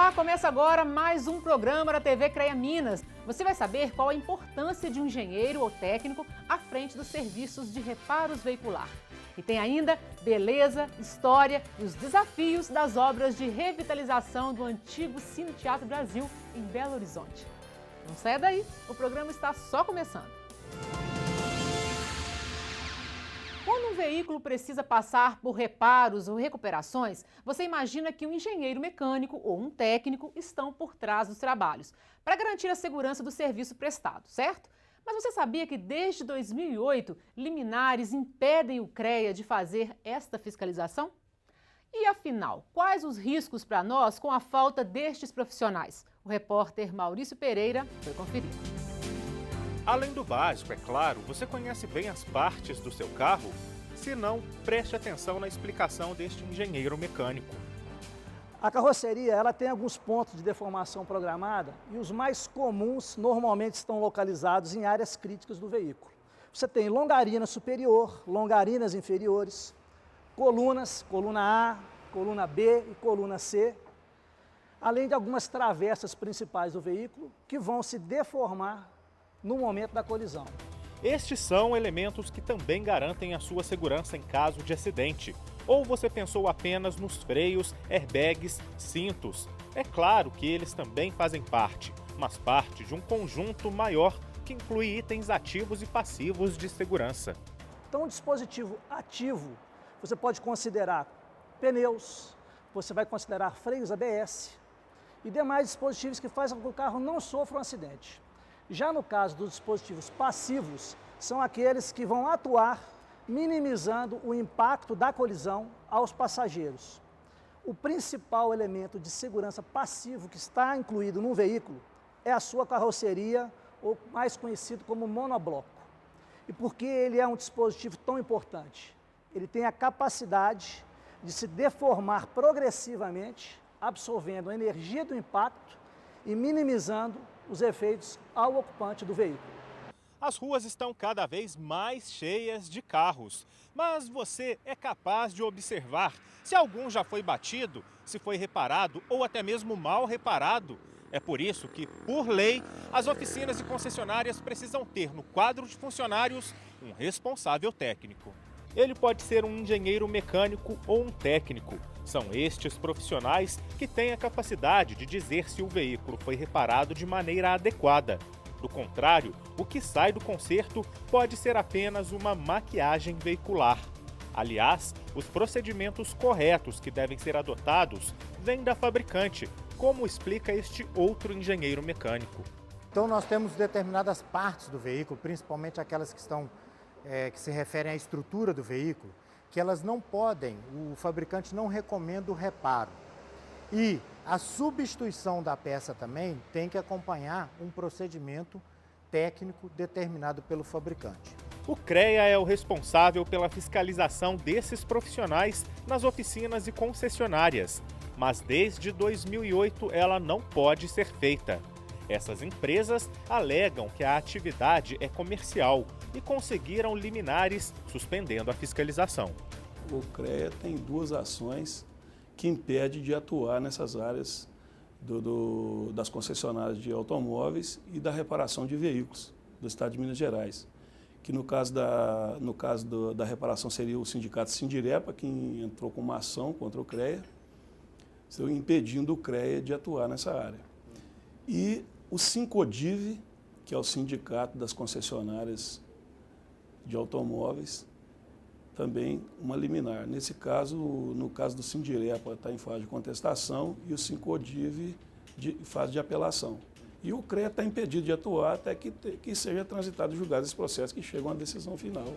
Olá, começa agora mais um programa da TV CREA Minas. Você vai saber qual a importância de um engenheiro ou técnico à frente dos serviços de reparos veicular. E tem ainda beleza, história e os desafios das obras de revitalização do antigo Cine Teatro Brasil em Belo Horizonte. Não saia daí, o programa está só começando. Quando um veículo precisa passar por reparos ou recuperações, você imagina que um engenheiro mecânico ou um técnico estão por trás dos trabalhos, para garantir a segurança do serviço prestado, certo? Mas você sabia que desde 2008, liminares impedem o CREA de fazer esta fiscalização? E afinal, quais os riscos para nós com a falta destes profissionais? O repórter Maurício Pereira foi conferir. Além do básico, é claro, você conhece bem as partes do seu carro? Se não, preste atenção na explicação deste engenheiro mecânico. A carroceria ela tem alguns pontos de deformação programada e os mais comuns normalmente estão localizados em áreas críticas do veículo. Você tem longarina superior, longarinas inferiores, colunas, coluna A, coluna B e coluna C, além de algumas travessas principais do veículo que vão se deformar no momento da colisão. Estes são elementos que também garantem a sua segurança em caso de acidente. Ou você pensou apenas nos freios, airbags, cintos? É claro que eles também fazem parte, mas parte de um conjunto maior que inclui itens ativos e passivos de segurança. Então, um dispositivo ativo, você pode considerar pneus, você vai considerar freios ABS e demais dispositivos que fazem com que o carro não sofra um acidente. Já no caso dos dispositivos passivos, são aqueles que vão atuar minimizando o impacto da colisão aos passageiros. O principal elemento de segurança passivo que está incluído no veículo é a sua carroceria, ou mais conhecido como monobloco. E por que ele é um dispositivo tão importante? Ele tem a capacidade de se deformar progressivamente, absorvendo a energia do impacto e minimizando os efeitos ao ocupante do veículo. As ruas estão cada vez mais cheias de carros, mas você é capaz de observar se algum já foi batido, se foi reparado ou até mesmo mal reparado. É por isso que, por lei, as oficinas e concessionárias precisam ter no quadro de funcionários um responsável técnico. Ele pode ser um engenheiro mecânico ou um técnico. São estes profissionais que têm a capacidade de dizer se o veículo foi reparado de maneira adequada. Do contrário, o que sai do conserto pode ser apenas uma maquiagem veicular. Aliás, os procedimentos corretos que devem ser adotados vêm da fabricante, como explica este outro engenheiro mecânico. Então nós temos determinadas partes do veículo, principalmente aquelas que se referem à estrutura do veículo, que elas não podem, o fabricante não recomenda o reparo. E a substituição da peça também tem que acompanhar um procedimento técnico determinado pelo fabricante. O CREA é o responsável pela fiscalização desses profissionais nas oficinas e concessionárias, mas desde 2008 ela não pode ser feita. Essas empresas alegam que a atividade é comercial e conseguiram liminares suspendendo a fiscalização. O CREA tem duas ações que impedem de atuar nessas áreas das concessionárias de automóveis e da reparação de veículos do estado de Minas Gerais. Que no caso da reparação seria o sindicato Sindirepa, que entrou com uma ação contra o CREA, impedindo o CREA de atuar nessa área. E o Sincodiv, que é o sindicato das concessionárias de automóveis, também uma liminar. Nesse caso, no caso do Sindirepa, está em fase de contestação e o Sincodiv em fase de apelação. E o CREA está impedido de atuar até que seja transitado e julgado esse processo, que chega a uma decisão final.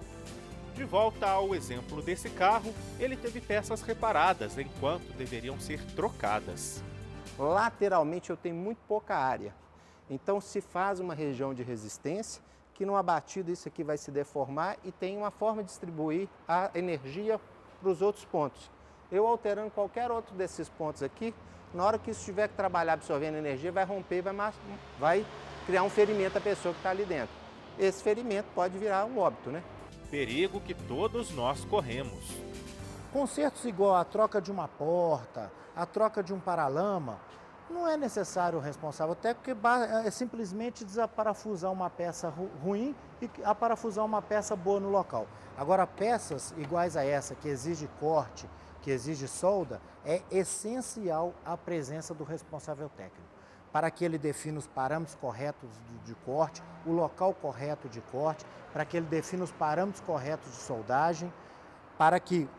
De volta ao exemplo desse carro, ele teve peças reparadas enquanto deveriam ser trocadas. Lateralmente eu tenho muito pouca área, então se faz uma região de resistência que numa batida isso aqui vai se deformar e tem uma forma de distribuir a energia para os outros pontos. Eu alterando qualquer outro desses pontos aqui, na hora que isso tiver que trabalhar absorvendo energia, vai romper, vai criar um ferimento à pessoa que está ali dentro. Esse ferimento pode virar um óbito, né? Perigo que todos nós corremos. Consertos igual a troca de uma porta, a troca de um paralama, Não é necessário o responsável técnico, porque é simplesmente desaparafusar uma peça ruim e aparafusar uma peça boa no local. Agora, peças iguais a essa, que exige corte, que exige solda, é essencial a presença do responsável técnico, para que ele defina os parâmetros corretos de corte, o local correto de corte, para que ele defina os parâmetros corretos de soldagem, para que,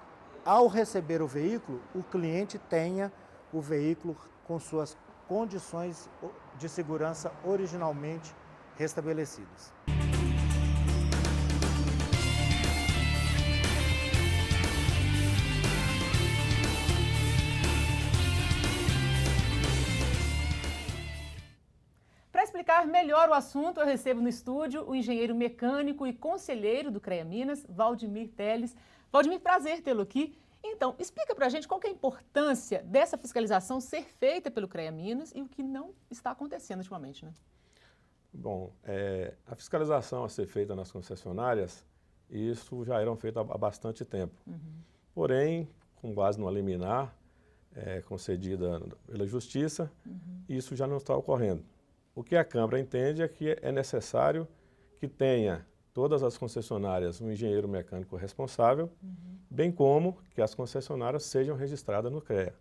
ao receber o veículo, o cliente tenha o veículo com suas condições de segurança originalmente restabelecidas. Para explicar melhor o assunto, eu recebo no estúdio o engenheiro mecânico e conselheiro do CREA Minas, Valdemir Teles. Valdemir, prazer tê-lo aqui. Então, explica para a gente qual que é a importância dessa fiscalização ser feita pelo CREA Minas e o que não está acontecendo ultimamente, né? Bom, a fiscalização a ser feita nas concessionárias, isso já era feito há bastante tempo. Porém, com base numa liminar concedida pela Justiça, isso já não está ocorrendo. O que a Câmara entende é que é necessário que tenha todas as concessionárias um engenheiro mecânico responsável, bem como que as concessionárias sejam registradas no CREA.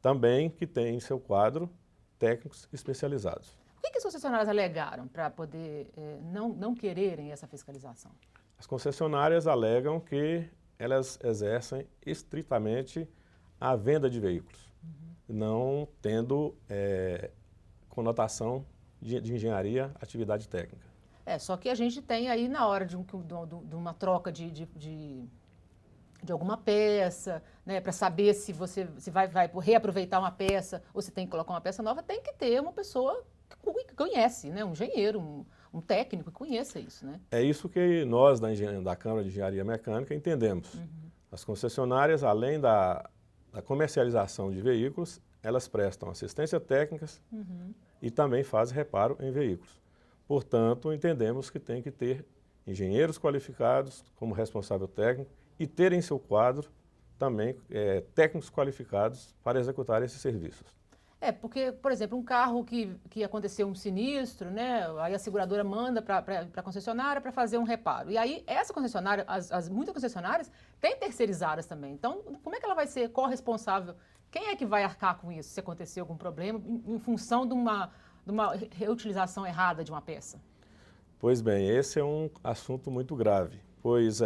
Também que tenha em seu quadro técnicos especializados. O que as concessionárias alegaram para poder não quererem essa fiscalização? As concessionárias alegam que elas exercem estritamente a venda de veículos, não tendo conotação de engenharia, atividade técnica. Só que a gente tem aí na hora de uma troca de alguma peça, né, para saber se você vai reaproveitar uma peça ou se tem que colocar uma peça nova, tem que ter uma pessoa que conhece, né, um engenheiro, um técnico que conheça isso, né? É isso que nós da Câmara de Engenharia Mecânica entendemos. As concessionárias, além da comercialização de veículos, elas prestam assistência técnica e também fazem reparo em veículos. Portanto, entendemos que tem que ter engenheiros qualificados como responsável técnico e ter em seu quadro também técnicos qualificados para executar esses serviços. Porque, por exemplo, um carro que aconteceu um sinistro, né, aí a seguradora manda para a concessionária para fazer um reparo. E aí essa concessionária, muitas concessionárias, têm terceirizadas também. Então, como é que ela vai ser corresponsável? Quem é que vai arcar com isso se acontecer algum problema em função de uma reutilização errada de uma peça? Pois bem, esse é um assunto muito grave, pois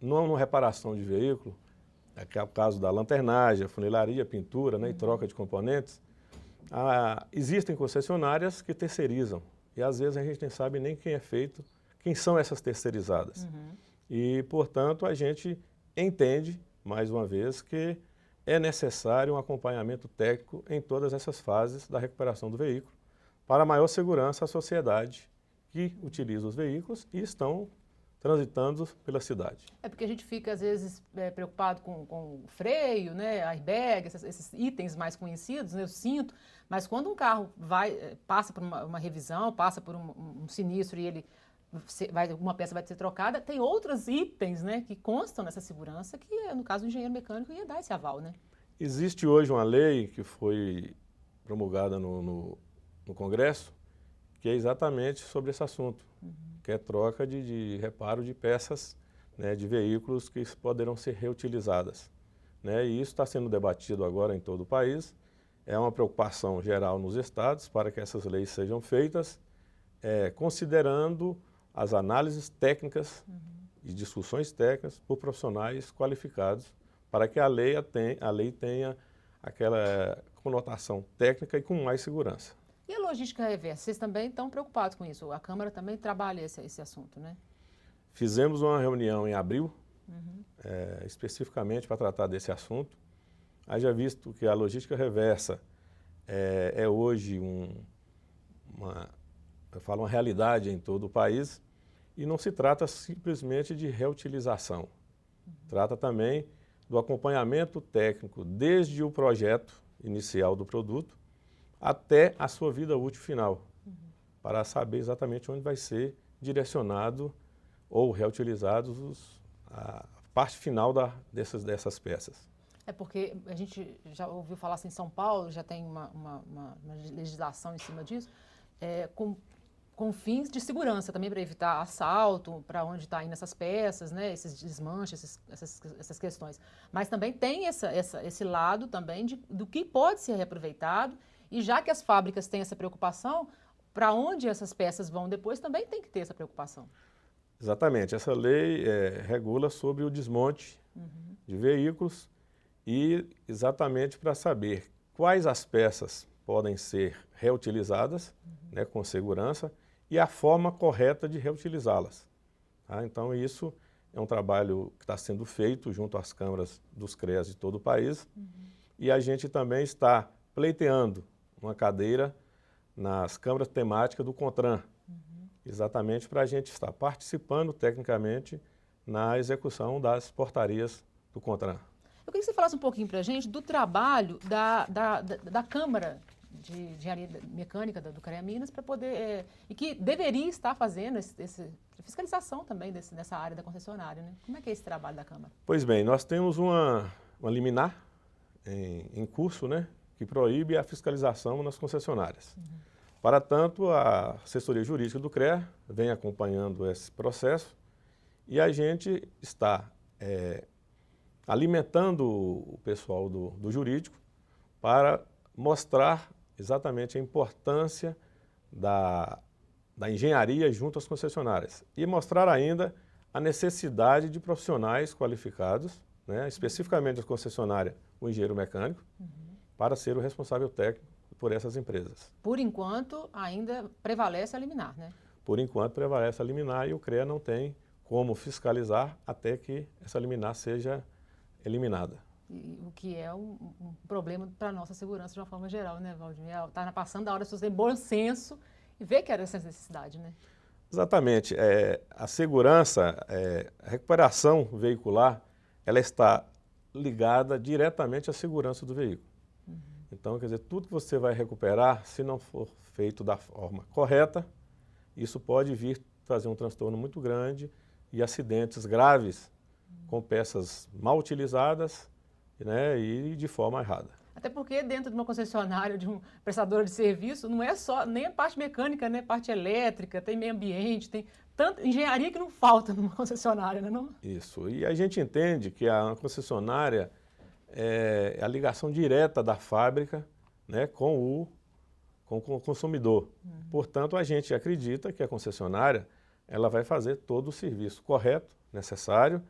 numa reparação de veículo, que é o caso da lanternagem, a funilaria, pintura, né, e troca de componentes, existem concessionárias que terceirizam e às vezes a gente nem sabe nem quem são essas terceirizadas. E, portanto, a gente entende, mais uma vez, que é necessário um acompanhamento técnico em todas essas fases da recuperação do veículo, para maior segurança à sociedade que utiliza os veículos e estão transitando pela cidade. Porque a gente fica, às vezes, preocupado com o freio, né, airbag, esses itens mais conhecidos, né, o cinto, mas quando um carro passa por uma revisão, passa por um sinistro e uma peça vai ser trocada, tem outros itens, né, que constam nessa segurança que, no caso do engenheiro mecânico, ia dar esse aval, né? Existe hoje uma lei que foi promulgada no Congresso, que é exatamente sobre esse assunto, que é troca de reparo de peças, né, de veículos que poderão ser reutilizadas, né? E isso está sendo debatido agora em todo o país. É uma preocupação geral nos estados para que essas leis sejam feitas, considerando as análises técnicas e discussões técnicas por profissionais qualificados, para que a lei tenha aquela conotação técnica e com mais segurança. E a logística reversa? Vocês também estão preocupados com isso? A Câmara também trabalha esse assunto, né? Fizemos uma reunião em abril, especificamente para tratar desse assunto. Haja visto que a logística reversa é hoje uma realidade em todo o país e não se trata simplesmente de reutilização. Trata também do acompanhamento técnico desde o projeto inicial do produto até a sua vida útil final, para saber exatamente onde vai ser direcionado ou reutilizados a parte final dessas peças. É porque a gente já ouviu falar assim, em São Paulo já tem uma legislação em cima disso, com fins de segurança também, para evitar assalto, para onde está indo essas peças, né, esses desmanches, essas questões. Mas também tem esse lado também do que pode ser reaproveitado, e já que as fábricas têm essa preocupação, para onde essas peças vão depois também tem que ter essa preocupação. Exatamente. Essa lei regula sobre o desmonte de veículos e exatamente para saber quais as peças podem ser reutilizadas, né, com segurança, e a forma correta de reutilizá-las. Tá? Então, isso é um trabalho que está sendo feito junto às câmaras dos CREAs de todo o país, e a gente também está pleiteando uma cadeira nas câmaras temáticas do CONTRAN, exatamente para a gente estar participando tecnicamente na execução das portarias do CONTRAN. Eu queria que você falasse um pouquinho para a gente do trabalho da Câmara de Engenharia Mecânica do CREA Minas, para poder, e que deveria estar fazendo essa fiscalização também nessa área da concessionária, né? Como é que é esse trabalho da Câmara? Pois bem, nós temos uma liminar em curso, né, que proíbe a fiscalização nas concessionárias. Para tanto, a assessoria jurídica do CREA vem acompanhando esse processo e a gente está alimentando o pessoal do jurídico para mostrar exatamente a importância da engenharia junto às concessionárias e mostrar ainda a necessidade de profissionais qualificados, né, especificamente as concessionárias, o engenheiro mecânico, para ser o responsável técnico por essas empresas. Por enquanto, ainda prevalece a liminar, né? Por enquanto, prevalece a liminar e o CREA não tem como fiscalizar até que essa liminar seja eliminada. O que é um problema para a nossa segurança de uma forma geral, né, Valdemir? Está passando a hora de você ter bom senso e ver que era essa necessidade, né? Exatamente. A segurança, a recuperação veicular, ela está ligada diretamente à segurança do veículo. Então, quer dizer, tudo que você vai recuperar, se não for feito da forma correta, isso pode vir trazer um transtorno muito grande e acidentes graves com peças mal utilizadas, né, e de forma errada. Até porque dentro de uma concessionária, de um prestador de serviço, não é só nem a parte mecânica, né, parte elétrica, tem meio ambiente, tem tanta engenharia que não falta numa concessionária, né, não? Isso, e a gente entende que a concessionária é a ligação direta da fábrica, né, com o consumidor. Portanto, a gente acredita que a concessionária ela vai fazer todo o serviço correto, necessário,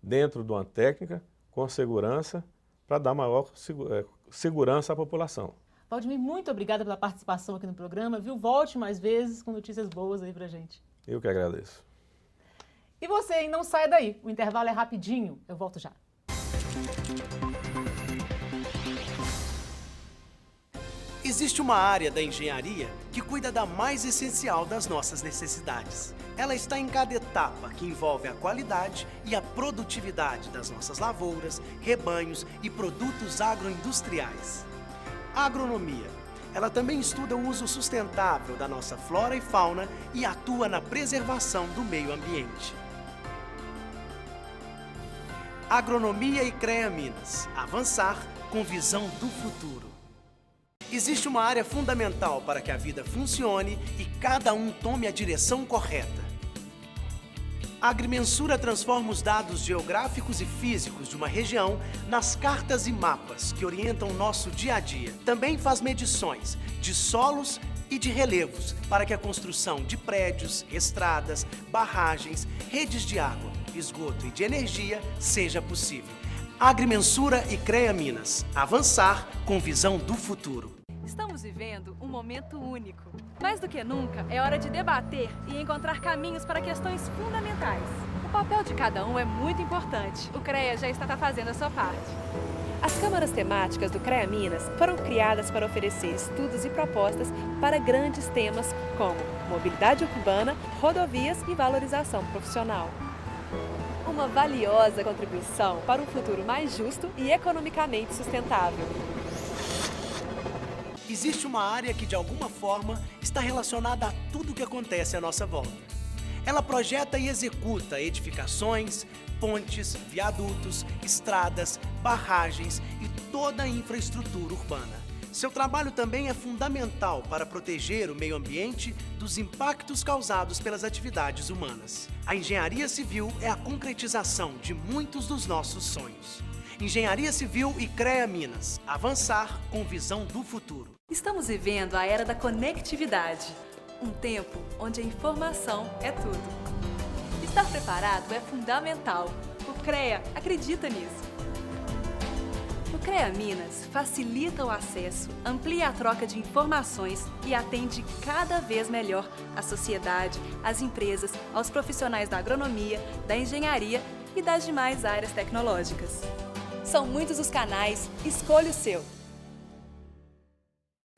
dentro de uma técnica, com segurança, para dar maior segurança à população. Valdemir, muito obrigada pela participação aqui no programa, viu? Volte mais vezes com notícias boas aí pra gente. Eu que agradeço. E você, não saia daí, o intervalo é rapidinho, eu volto já. Existe uma área da engenharia que cuida da mais essencial das nossas necessidades. Ela está em cada etapa que envolve a qualidade e a produtividade das nossas lavouras, rebanhos e produtos agroindustriais. A agronomia. Ela também estuda o uso sustentável da nossa flora e fauna e atua na preservação do meio ambiente. Agronomia e CREA Minas. Avançar com visão do futuro. Existe uma área fundamental para que a vida funcione e cada um tome a direção correta. A agrimensura transforma os dados geográficos e físicos de uma região nas cartas e mapas que orientam o nosso dia a dia. Também faz medições de solos e de relevos para que a construção de prédios, estradas, barragens, redes de água, esgoto e de energia seja possível. Agrimensura e CREA Minas. Avançar com visão do futuro. Estamos vivendo um momento único. Mais do que nunca, é hora de debater e encontrar caminhos para questões fundamentais. O papel de cada um é muito importante. O CREA já está fazendo a sua parte. As câmaras temáticas do CREA Minas foram criadas para oferecer estudos e propostas para grandes temas como mobilidade urbana, rodovias e valorização profissional. Uma valiosa contribuição para um futuro mais justo e economicamente sustentável. Existe uma área que, de alguma forma, está relacionada a tudo o que acontece à nossa volta. Ela projeta e executa edificações, pontes, viadutos, estradas, barragens e toda a infraestrutura urbana. Seu trabalho também é fundamental para proteger o meio ambiente dos impactos causados pelas atividades humanas. A engenharia civil é a concretização de muitos dos nossos sonhos. Engenharia Civil e CREA Minas. Avançar com visão do futuro. Estamos vivendo a era da conectividade. Um tempo onde a informação é tudo. Estar preparado é fundamental. O CREA acredita nisso. O CREA Minas facilita o acesso, amplia a troca de informações e atende cada vez melhor a sociedade, as empresas, aos profissionais da agronomia, da engenharia e das demais áreas tecnológicas. São muitos os canais, escolha o seu.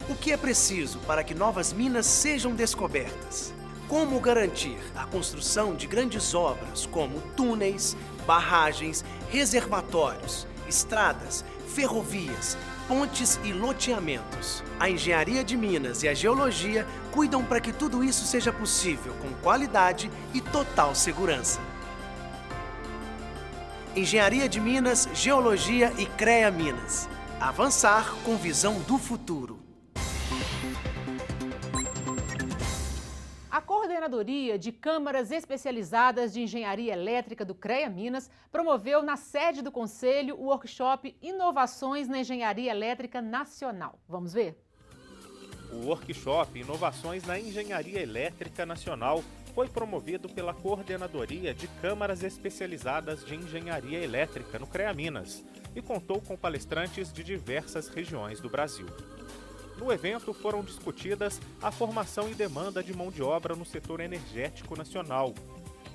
O que é preciso para que novas minas sejam descobertas? Como garantir a construção de grandes obras como túneis, barragens, reservatórios, estradas, ferrovias, pontes e loteamentos? A engenharia de Minas e a geologia cuidam para que tudo isso seja possível com qualidade e total segurança. Engenharia de Minas, Geologia e CREA Minas. Avançar com visão do futuro. A Coordenadoria de Câmaras Especializadas de Engenharia Elétrica do CREA Minas promoveu na sede do Conselho o workshop Inovações na Engenharia Elétrica Nacional. Vamos ver? O workshop Inovações na Engenharia Elétrica Nacional foi promovido pela Coordenadoria de Câmaras Especializadas de Engenharia Elétrica no CREA Minas e contou com palestrantes de diversas regiões do Brasil. No evento foram discutidas a formação e demanda de mão de obra no setor energético nacional,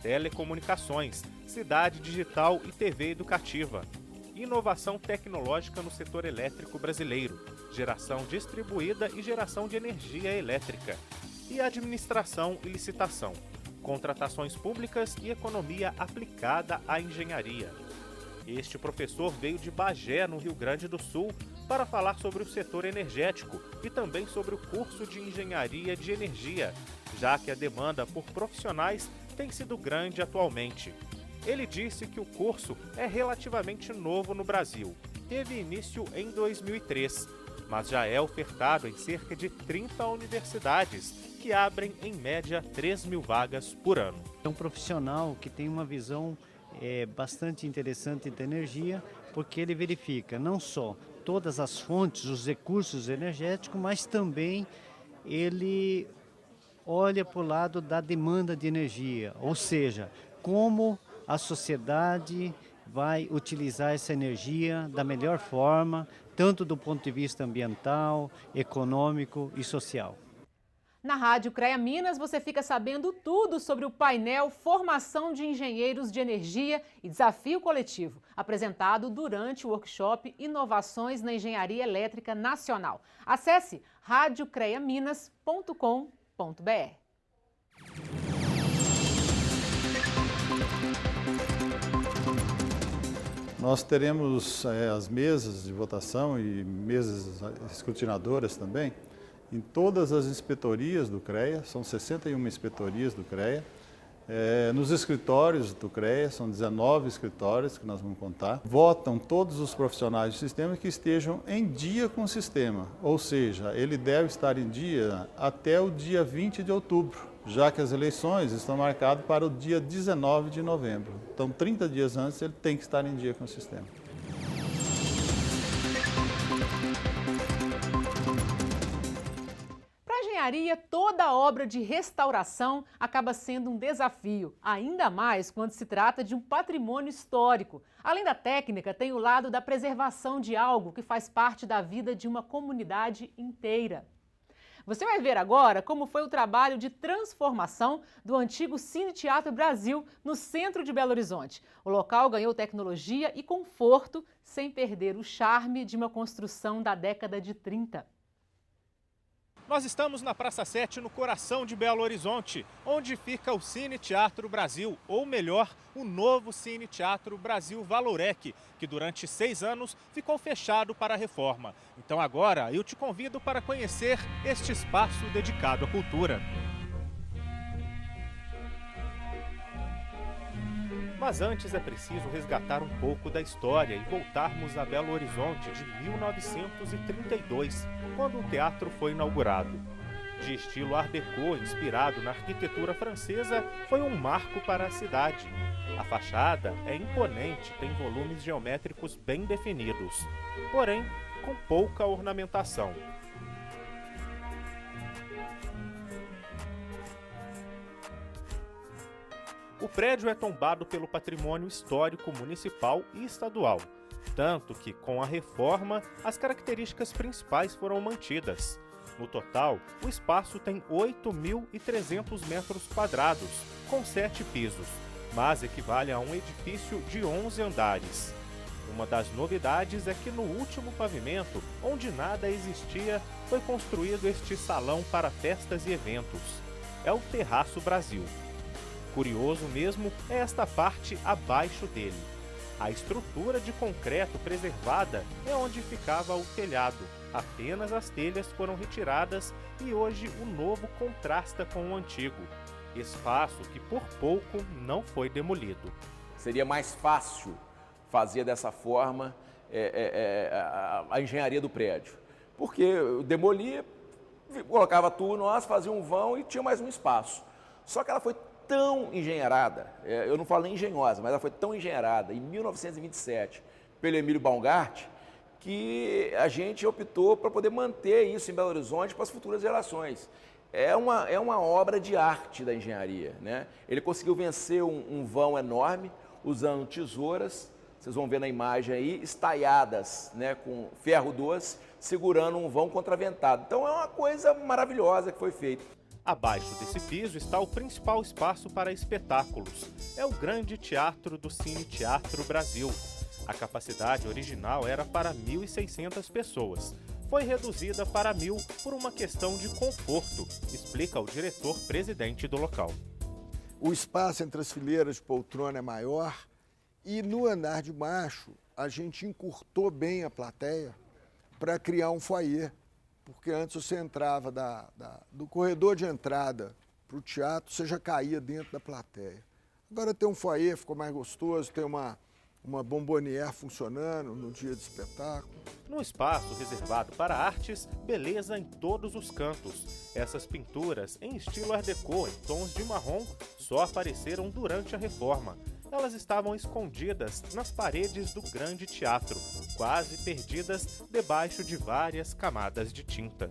telecomunicações, cidade digital e TV educativa, inovação tecnológica no setor elétrico brasileiro, geração distribuída e geração de energia elétrica, e administração e licitação, contratações públicas e economia aplicada à engenharia. Este professor veio de Bagé, no Rio Grande do Sul, para falar sobre o setor energético e também sobre o curso de Engenharia de Energia, já que a demanda por profissionais tem sido grande atualmente. Ele disse que o curso é relativamente novo no Brasil. Teve início em 2003, mas já é ofertado em cerca de 30 universidades, que abrem em média 3.000 vagas por ano. É um profissional que tem uma visão bastante interessante da energia, porque ele verifica não só todas as fontes, os recursos energéticos, mas também ele olha para o lado da demanda de energia, ou seja, como a sociedade vai utilizar essa energia da melhor forma, tanto do ponto de vista ambiental, econômico e social. Na Rádio CREA Minas, você fica sabendo tudo sobre o painel Formação de Engenheiros de Energia e Desafio Coletivo, apresentado durante o workshop Inovações na Engenharia Elétrica Nacional. Acesse radiocreaminas.com.br. Nós teremos as mesas de votação e mesas escrutinadoras também, em todas as inspetorias do CREA, são 61 inspetorias do CREA. Nos escritórios do CREA, são 19 escritórios que nós vamos contar. Votam todos os profissionais do sistema que estejam em dia com o sistema, ou seja, ele deve estar em dia até o dia 20 de outubro, já que as eleições estão marcadas para o dia 19 de novembro. Então, 30 dias antes, ele tem que estar em dia com o sistema. Toda obra de restauração acaba sendo um desafio, ainda mais quando se trata de um patrimônio histórico. Além da técnica, tem o lado da preservação de algo que faz parte da vida de uma comunidade inteira. Você vai ver agora como foi o trabalho de transformação do antigo Cine Teatro Brasil no centro de Belo Horizonte. O local ganhou tecnologia e conforto sem perder o charme de uma construção da década de 30. Nós estamos na Praça 7, no coração de Belo Horizonte, onde fica o Cine Teatro Brasil, ou melhor, o novo Cine Teatro Brasil Valorec, que durante 6 anos ficou fechado para a reforma. Então agora eu te convido para conhecer este espaço dedicado à cultura. Mas antes é preciso resgatar um pouco da história e voltarmos a Belo Horizonte de 1932, quando o teatro foi inaugurado. De estilo Art Deco, inspirado na arquitetura francesa, foi um marco para a cidade. A fachada é imponente, tem volumes geométricos bem definidos, porém com pouca ornamentação. O prédio é tombado pelo patrimônio histórico municipal e estadual, tanto que, com a reforma, as características principais foram mantidas. No total, o espaço tem 8.300 metros quadrados, com 7 pisos, mas equivale a um edifício de 11 andares. Uma das novidades é que no último pavimento, onde nada existia, foi construído este salão para festas e eventos. É o Terraço Brasil. Curioso mesmo é esta parte abaixo dele. A estrutura de concreto preservada é onde ficava o telhado. Apenas as telhas foram retiradas e hoje o novo contrasta com o antigo. Espaço que por pouco não foi demolido. Seria mais fácil fazer dessa forma a engenharia do prédio. Porque eu demolia, colocava tudo, nós fazia um vão e tinha mais um espaço. Só que ela foi tão engenheirada, eu não falo nem engenhosa, mas ela foi tão engenheirada em 1927 pelo Emílio Baumgart, que a gente optou para poder manter isso em Belo Horizonte para as futuras gerações. É uma obra de arte da engenharia, né? Ele conseguiu vencer um vão enorme usando tesouras, vocês vão ver na imagem aí, estaiadas, né, com ferro doce, segurando um vão contraventado. Então é uma coisa maravilhosa que foi feita. Abaixo desse piso está o principal espaço para espetáculos. É o Grande Teatro do Cine Teatro Brasil. A capacidade original era para 1.600 pessoas. Foi reduzida para 1.000 por uma questão de conforto, explica o diretor-presidente do local. O espaço entre as fileiras de poltrona é maior e no andar de baixo a gente encurtou bem a plateia para criar um foyer. Porque antes você entrava do corredor de entrada para o teatro, você já caía dentro da plateia. Agora tem um foyer, ficou mais gostoso, tem uma bombonière funcionando no dia de espetáculo. No espaço reservado para artes, beleza em todos os cantos. Essas pinturas, em estilo Art Deco, em tons de marrom, só apareceram durante a reforma. Elas estavam escondidas nas paredes do Grande Teatro, quase perdidas debaixo de várias camadas de tinta.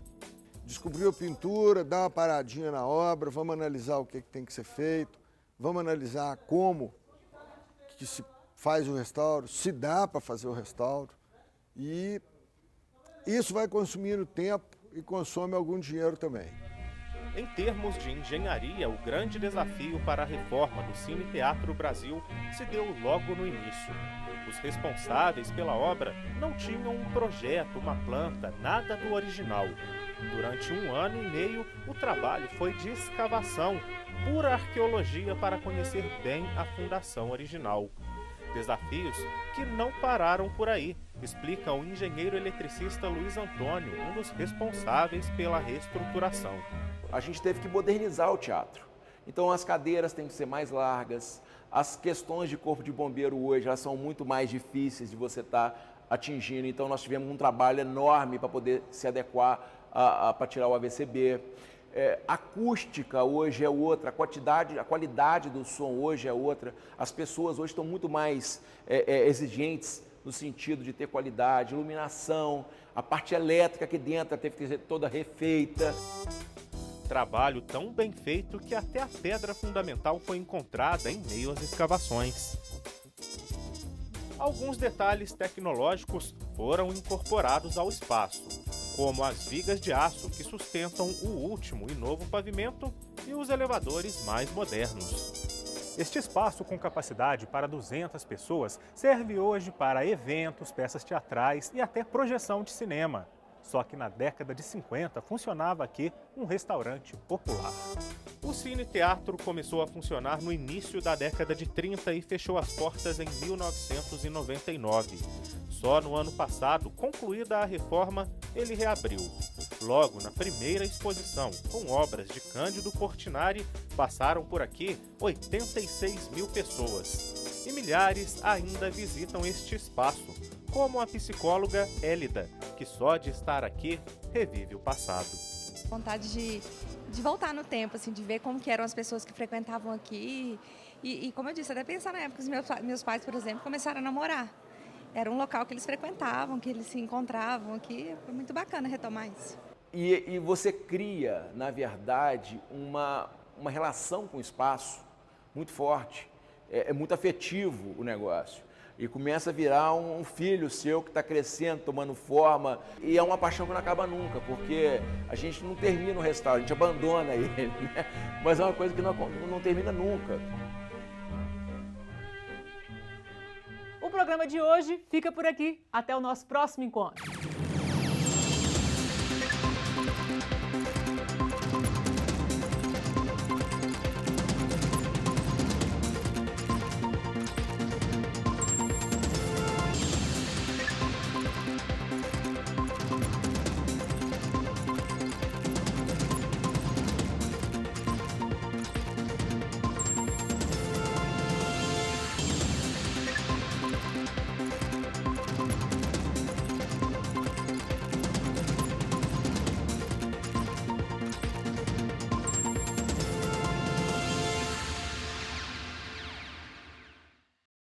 Descobriu a pintura, dá uma paradinha na obra, vamos analisar o que tem que ser feito, vamos analisar como que se faz o restauro, se dá para fazer o restauro. E isso vai consumindo tempo e consome algum dinheiro também. Em termos de engenharia, o grande desafio para a reforma do Cine Teatro Brasil se deu logo no início. Os responsáveis pela obra não tinham um projeto, uma planta, nada do original. Durante 1 ano e meio, o trabalho foi de escavação, pura arqueologia para conhecer bem a fundação original. Desafios que não pararam por aí, explica o engenheiro eletricista Luiz Antônio, um dos responsáveis pela reestruturação. A gente teve que modernizar o teatro. Então as cadeiras têm que ser mais largas, as questões de corpo de bombeiro hoje elas são muito mais difíceis de você estar atingindo. Então nós tivemos um trabalho enorme para poder se adequar para tirar o AVCB. A acústica hoje é outra, a qualidade do som hoje é outra. As pessoas hoje estão muito mais exigentes no sentido de ter qualidade, iluminação, a parte elétrica aqui dentro teve que ser toda refeita. Trabalho tão bem feito que até a pedra fundamental foi encontrada em meio às escavações. Alguns detalhes tecnológicos foram incorporados ao espaço, como as vigas de aço que sustentam o último e novo pavimento e os elevadores mais modernos. Este espaço, com capacidade para 200 pessoas, serve hoje para eventos, peças teatrais e até projeção de cinema. Só que na década de 50 funcionava aqui um restaurante popular. O Cine Teatro começou a funcionar no início da década de 30 e fechou as portas em 1999. Só no ano passado, concluída a reforma, ele reabriu. Logo na primeira exposição, com obras de Cândido Portinari, passaram por aqui 86 mil pessoas. e milhares ainda visitam este espaço, como a psicóloga Hélida, que só de estar aqui revive o passado. Vontade de voltar no tempo, assim, de ver como que eram as pessoas que frequentavam aqui e como eu disse, até pensar na época que os meus pais, por exemplo, começaram a namorar. Era um local que eles frequentavam, que eles se encontravam aqui, foi muito bacana retomar isso. E você cria, na verdade, uma relação com o espaço muito forte, é muito afetivo o negócio. E começa a virar um filho seu que está crescendo, tomando forma. E é uma paixão que não acaba nunca, porque a gente não termina o restaurante, a gente abandona ele, né? Mas é uma coisa que não termina nunca. O programa de hoje fica por aqui. Até o nosso próximo encontro.